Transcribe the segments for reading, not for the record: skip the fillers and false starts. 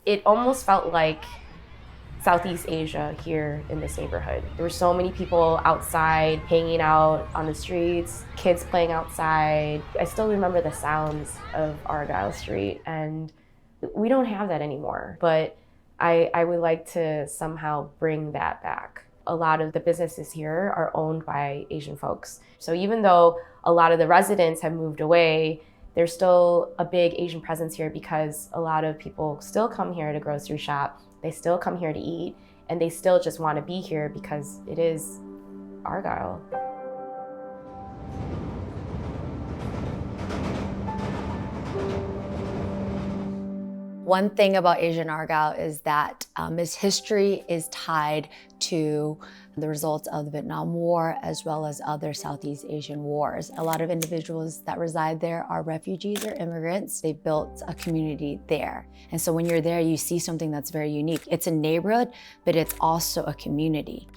It almost felt like Southeast Asia here in this neighborhood. There were so many people outside, hanging out on the streets, kids playing outside. I still remember the sounds of Argyle Street, and we don't have that anymore. But I would like to somehow bring that back. A lot of the businesses here are owned by Asian folks. So even though a lot of the residents have moved away, there's still a big Asian presence here because a lot of people still come here to grocery shop. They still come here to eat, and they still just want to be here because it is Argyle. One thing about Asian Argyle is that its history is tied to the results of the Vietnam War as well as other Southeast Asian wars. A lot of individuals that reside there are refugees or immigrants. They built a community there. And so when you're there, you see something that's very unique. It's a neighborhood, but it's also a community.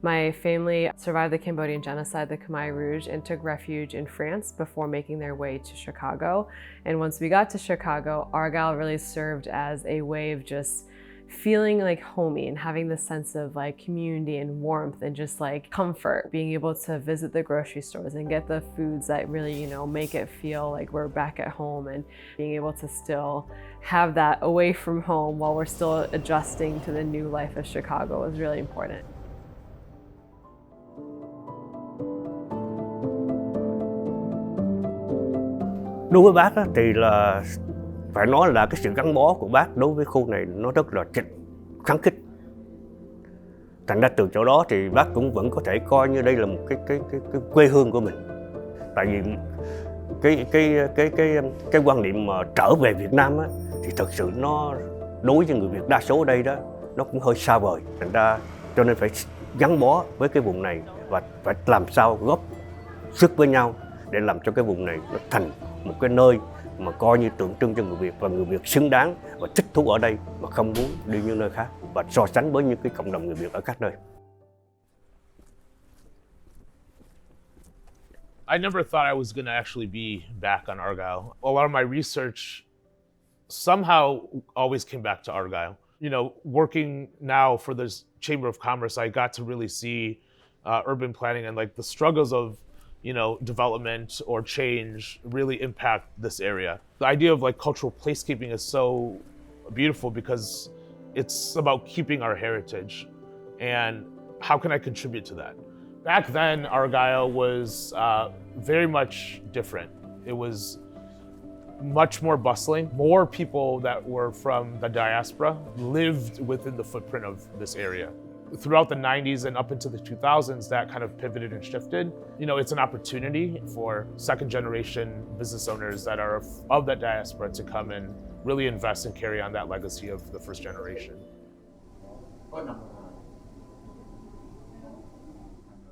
My family survived the Cambodian genocide, the Khmer Rouge, and took refuge in France before making their way to Chicago. And once we got to Chicago, Argyle really served as a way of just feeling like homey and having this sense of like community and warmth and just like comfort, being able to visit the grocery stores and get the foods that really, make it feel like we're back at home, and being able to still have that away from home while we're still adjusting to the new life of Chicago was really important. Đối với bác thì là phải nói là cái sự gắn bó của bác đối với khu này nó rất là khăng khít. Thành ra từ chỗ đó thì bác cũng vẫn có thể coi như đây là một cái quê hương của mình. Tại vì cái quan niệm mà trở về Việt Nam á, thì thật sự nó đối với người Việt đa số ở đây đó nó cũng hơi xa vời. Thành ra cho nên phải gắn bó với cái vùng này và phải làm sao góp sức với nhau để làm cho cái vùng này nó thành một cái nơi mà coi như tượng trưng cho người Việt, và người Việt xứng đáng và thích thú ở đây mà không muốn đi những nơi khác và so sánh với những cái cộng đồng người Việt ở các nơi. I never thought I was going to actually be back on Argyle. A lot of my research somehow always came back to Argyle. Working now for this Chamber of Commerce, I got to really see urban planning and like the struggles of development or change really impact this area. The idea of like cultural placekeeping is so beautiful because it's about keeping our heritage, and how can I contribute to that? Back then, Argyle was very much different. It was much more bustling. More people that were from the diaspora lived within the footprint of this area. Throughout the 90s and up into the 2000s, that kind of pivoted and shifted. It's an opportunity for second generation business owners that are of that diaspora to come and really invest and carry on that legacy of the first generation.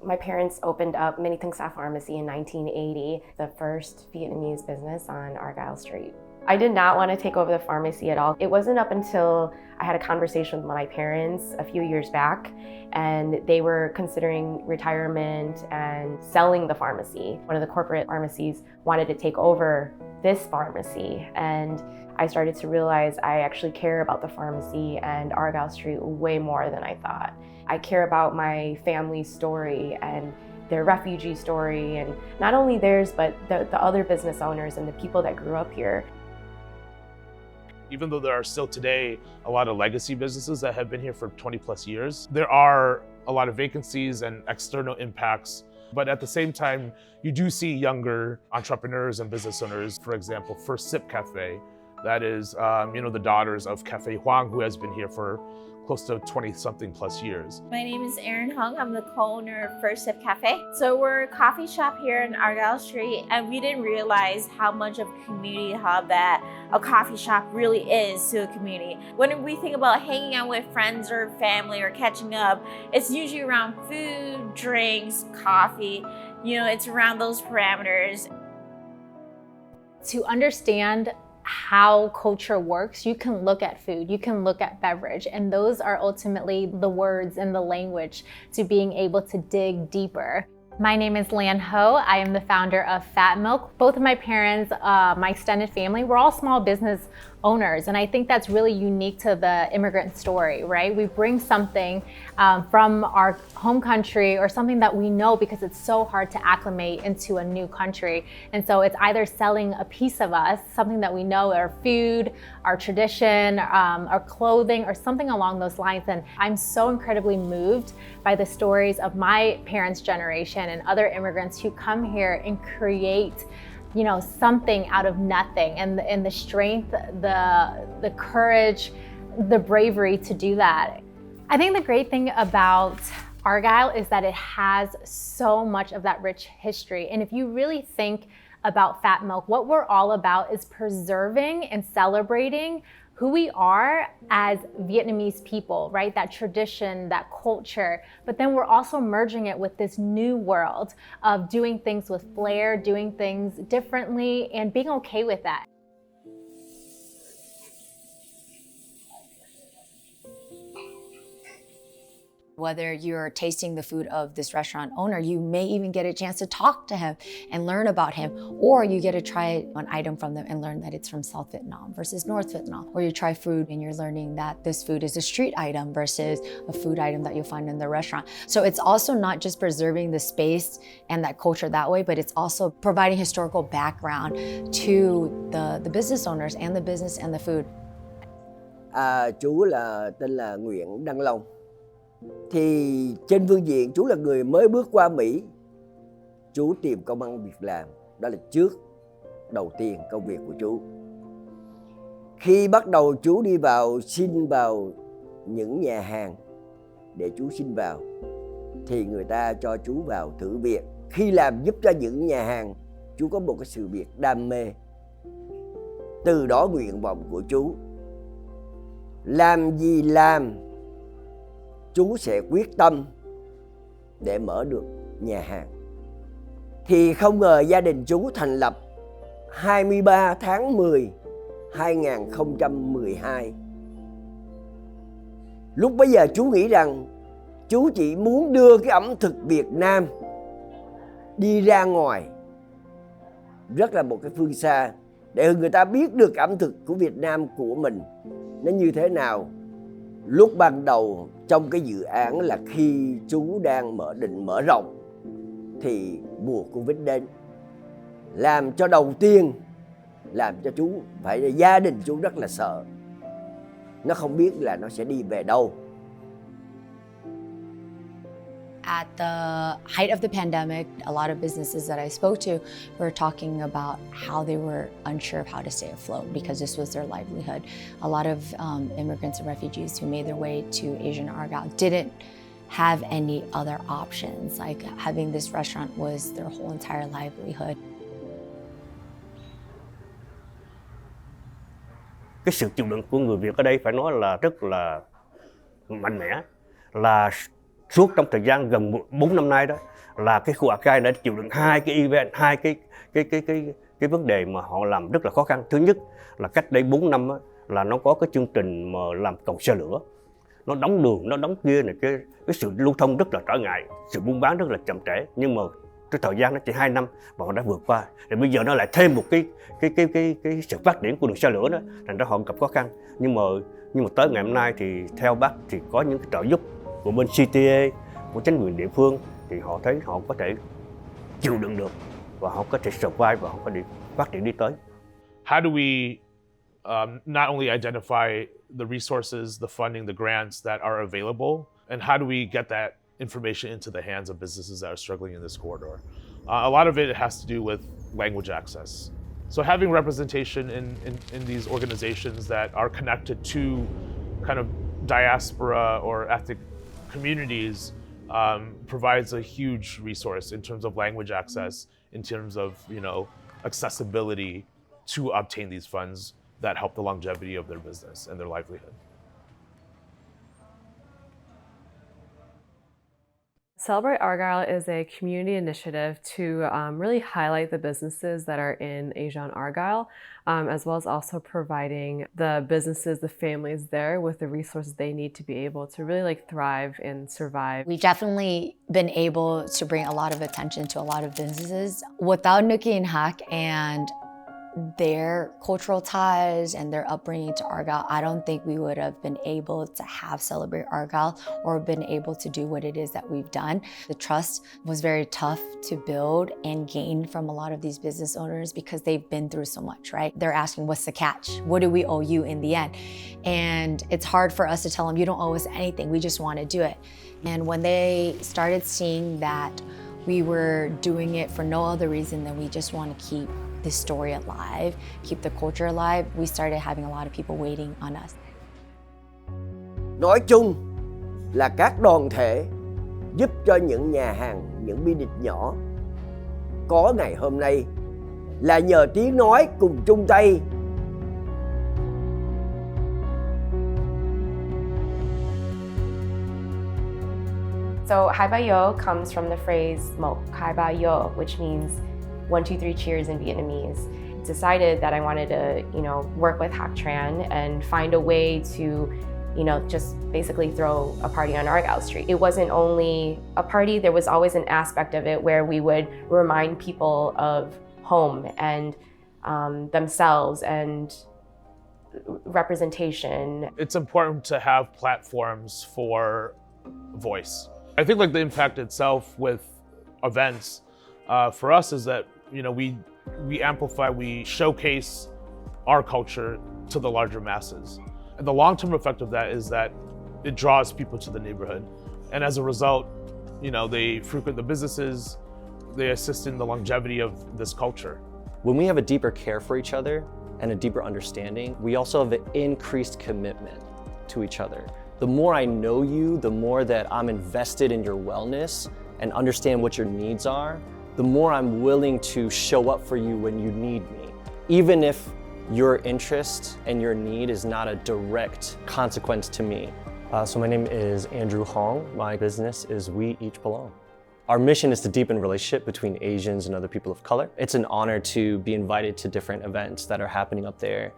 My parents opened up Many Things Sa Pharmacy in 1980, the first Vietnamese business on Argyle Street. I did not want to take over the pharmacy at all. It wasn't up until I had a conversation with my parents a few years back, and they were considering retirement and selling the pharmacy. One of the corporate pharmacies wanted to take over this pharmacy, and I started to realize I actually care about the pharmacy and Argyle Street way more than I thought. I care about my family's story and their refugee story, and not only theirs, but the other business owners and the people that grew up here. Even though there are still today a lot of legacy businesses that have been here for 20 plus years, there are a lot of vacancies and external impacts. But at the same time, you do see younger entrepreneurs and business owners. For example, First Sip Cafe, that is, the daughters of Cafe Huang, who has been here for close to 20-something plus years. My name is Erin Hung. I'm the co-owner of First Sip Cafe. So we're a coffee shop here in Argyle Street, and we didn't realize how much of a community hub that a coffee shop really is to a community. When we think about hanging out with friends or family or catching up, it's usually around food, drinks, coffee. It's around those parameters. To understand how culture works, you can look at food, you can look at beverage, and those are ultimately the words and the language to being able to dig deeper. My name is Lan Ho. I am the founder of Fat Milk. Both of my parents, my extended family, we're all small business owners. And I think that's really unique to the immigrant story, right? We bring something from our home country or something that we know because it's so hard to acclimate into a new country. And so it's either selling a piece of us, something that we know, our food, our tradition, our clothing, or something along those lines. And I'm so incredibly moved by the stories of my parents' generation and other immigrants who come here and create, you know, something out of nothing, and the strength, the courage, the bravery to do that. I think the great thing about Argyle is that it has so much of that rich history. And if you really think about Fat Milk, what we're all about is preserving and celebrating who we are as Vietnamese people, right? That tradition, that culture, but then we're also merging it with this new world of doing things with flair, doing things differently, and being okay with that. Whether you're tasting the food of this restaurant owner, you may even get a chance to talk to him and learn about him, or you get to try an item from them and learn that it's from South Vietnam versus North Vietnam, or you try food and you're learning that this food is a street item versus a food item that you'll find in the restaurant. So it's also not just preserving the space and that culture that way, but it's also providing historical background to the business owners and the business and the food. Chú là tên là Nguyễn Đăng Long. Thì trên phương diện chú là người mới bước qua Mỹ, chú tìm công ăn việc làm, đó là trước đầu tiên công việc của chú. Khi bắt đầu chú đi vào xin vào những nhà hàng để chú xin vào, thì người ta cho chú vào thử việc. Khi làm giúp cho những nhà hàng, chú có một cái sự việc đam mê. Từ đó nguyện vọng của chú, làm gì làm, chú sẽ quyết tâm để mở được nhà hàng. Thì không ngờ gia đình chú thành lập 23 tháng 10 2012. Lúc bấy giờ chú nghĩ rằng chú chỉ muốn đưa cái ẩm thực Việt Nam đi ra ngoài, rất là một cái phương xa, để người ta biết được ẩm thực của Việt Nam của mình nó như thế nào. Lúc ban đầu trong cái dự án là khi chú đang định mở rộng thì mùa Covid đến, làm cho đầu tiên làm cho chú phải, gia đình chú rất là sợ, nó không biết là nó sẽ đi về đâu. At the height of the pandemic, a lot of businesses that I spoke to were talking about how they were unsure of how to stay afloat because this was their livelihood. A lot of immigrants and refugees who made their way to Asian Argyle didn't have any other options. Like having this restaurant was their whole entire livelihood. Cái sự chịu đựng của người Việt ở đây phải nói là rất là mạnh mẽ, là suốt trong thời gian gần 4 năm nay đó, là cái khu Argyle đã chịu đựng hai cái event, hai cái vấn đề mà họ làm rất là khó khăn. Thứ nhất là cách đây 4 năm đó, là nó có cái chương trình mà làm cầu xe lửa, nó đóng đường, nó đóng kia này, cái sự lưu thông rất là trở ngại, sự buôn bán rất là chậm trễ. Nhưng mà cái thời gian nó chỉ 2 năm và họ đã vượt qua. Rồi bây giờ nó lại thêm một cái sự phát triển của đường xe lửa đó, thành ra họ gặp khó khăn. Nhưng mà tới ngày hôm nay thì theo bác thì có những cái trợ giúp của bên CTA, của chính quyền địa phương, thì họ thấy họ có thể chịu đựng được và họ có thể survive và họ có thể phát triển đi tới. How do we not only identify the resources, the funding, the grants that are available, and how do we get that information into the hands of businesses that are struggling in this corridor? A lot of it has to do with language access. So having representation in these organizations that are connected to kind of diaspora or ethnic communities provides a huge resource in terms of language access, in terms of, accessibility to obtain these funds that help the longevity of their business and their livelihood. Celebrate Argyle is a community initiative to really highlight the businesses that are in Asia on Argyle, as well as also providing the businesses, the families there with the resources they need to be able to really thrive and survive. We've definitely been able to bring a lot of attention to a lot of businesses. Without Nuki and Hak and their cultural ties and their upbringing to Argyle, I don't think we would have been able to have Celebrate Argyle or been able to do what it is that we've done. The trust was very tough to build and gain from a lot of these business owners because they've been through so much, right? They're asking, what's the catch? What do we owe you in the end? And it's hard for us to tell them, you don't owe us anything, we just want to do it. And when they started seeing that we were doing it for no other reason than we just want to keep this story alive, keep the culture alive, we started having a lot of people waiting on us. Nói chung là các đoàn thể giúp cho những nhà hàng, những business nhỏ có ngày hôm nay là nhờ tiếng nói cùng chung tay. So Hai Ba Yo comes from the phrase Mok Hai Ba Yo, which means 1, 2, 3 cheers in Vietnamese. Decided that I wanted to, work with Hak Tran and find a way to, just basically throw a party on Argyle Street. It wasn't only a party, there was always an aspect of it where we would remind people of home and themselves and representation. It's important to have platforms for voice. I think the impact itself with events for us is that we amplify, we showcase our culture to the larger masses. And the long-term effect of that is that it draws people to the neighborhood. And as a result, they frequent the businesses, they assist in the longevity of this culture. When we have a deeper care for each other and a deeper understanding, we also have an increased commitment to each other. The more I know you, the more that I'm invested in your wellness and understand what your needs are, the more I'm willing to show up for you when you need me, even if your interest and your need is not a direct consequence to me. So my name is Andrew Hong. My business is We Each Belong. Our mission is to deepen relationship between Asians and other people of color. It's an honor to be invited to different events that are happening up there.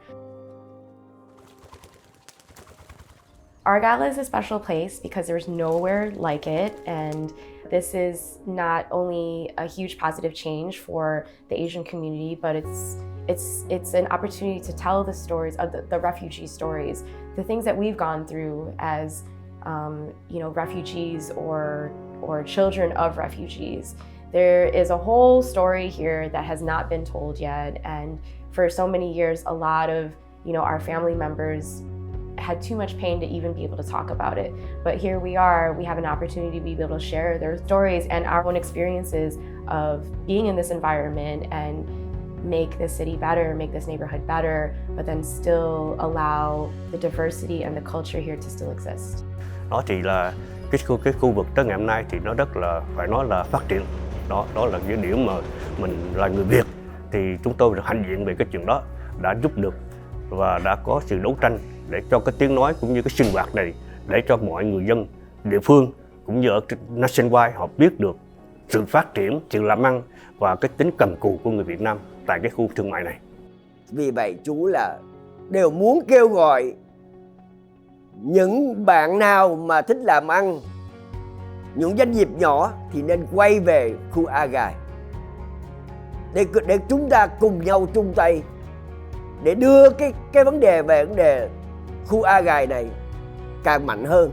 Argyle is a special place because there's nowhere like it, and this is not only a huge positive change for the Asian community, but it's an opportunity to tell the stories of the refugee stories, the things that we've gone through as refugees or children of refugees. There is a whole story here that has not been told yet, and for so many years, a lot of our family members had too much pain to even be able to talk about it. But here we are, we have an opportunity to be able to share their stories and our own experiences of being in this environment and make this city better, make this neighborhood better, but then still allow the diversity and the culture here to still exist. Nó thì là cái khu vực tới ngày hôm nay thì nó rất là, phải nói là phát triển. Đó là cái điểm mà mình là người Việt thì chúng tôi hãnh diện về cái chuyện đó, đã giúp được và đã có sự đấu tranh để cho cái tiếng nói cũng như cái sinh hoạt này để cho mọi người dân địa phương cũng như ở nationwide họ biết được sự phát triển, sự làm ăn và cái tính cầm cù của người Việt Nam tại cái khu thương mại này. Vì vậy chú là đều muốn kêu gọi những bạn nào mà thích làm ăn, những doanh nghiệp nhỏ thì nên quay về khu Argyle để chúng ta cùng nhau chung tay để đưa cái vấn đề về khu Argyle này càng mạnh hơn.